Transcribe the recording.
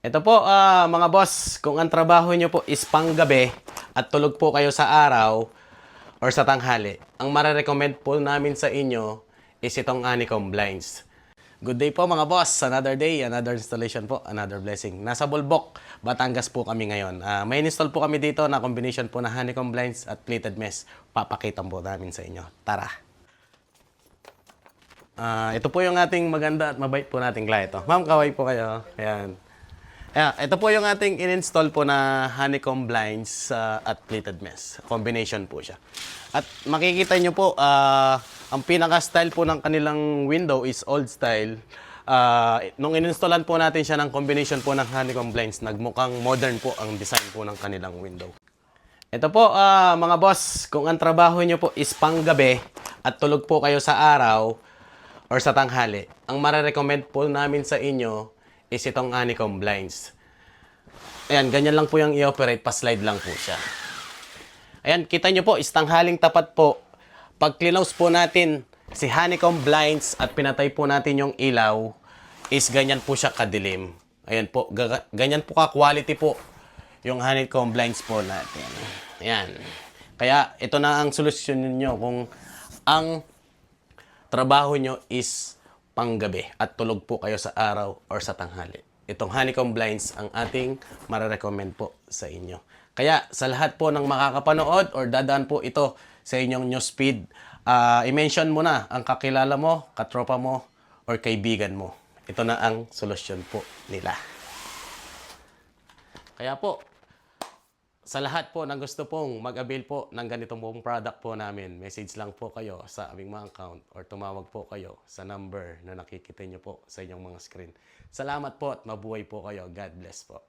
Ito po, mga boss, kung ang trabaho nyo po is panggabi at tulog po kayo sa araw or sa tanghali, ang marerecommend po namin sa inyo is itong honeycomb blinds. Good day po mga boss, another day, another installation po, another blessing. Nasa Bulbok, Batangas po kami ngayon. May install po kami dito na combination po na honeycomb blinds at pleated mesh. Papakita po namin sa inyo. Tara! Ito po yung ating maganda at mabait po nating client. Ma'am, kaway po kayo. Ayan. Ayan. Ito po yung ating in-install po na honeycomb blinds at pleated mesh. Combination po siya. At makikita nyo po, ang pinaka-style po ng kanilang window is old style. Nung in-installan po natin siya ng combination po ng honeycomb blinds, nagmukhang modern po ang design po ng kanilang window. Ito po, mga boss, kung ang trabaho nyo po is panggabi at tulog po kayo sa araw, or sa tanghali, ang marerecommend po namin sa inyo is itong honeycomb blinds. Ayan, ganyan lang po yung i-operate, pa-slide lang po siya. Ayan, kita nyo po, is tanghaling tapat po. Pag close po natin si honeycomb blinds at pinatay po natin yung ilaw, is ganyan po siya kadilim. Ayan po, ganyan po ka-quality po yung honeycomb blinds po natin. Ayan. Kaya ito na ang solusyon niyo kung ang trabaho nyo is panggabi at tulog po kayo sa araw or sa tanghali. Itong honeycomb blinds ang ating marerecommend po sa inyo. Kaya sa lahat po ng makakapanood or dadaan po ito sa inyong newsfeed, i-mention mo na ang kakilala mo, katropa mo, or kaibigan mo. Ito na ang solusyon po nila. Kaya po, sa lahat po na gusto pong mag-avail po ng ganitong pong product po namin, message lang po kayo sa aming mga account or tumawag po kayo sa number na nakikita nyo po sa inyong mga screen. Salamat po at mabuhay po kayo. God bless po.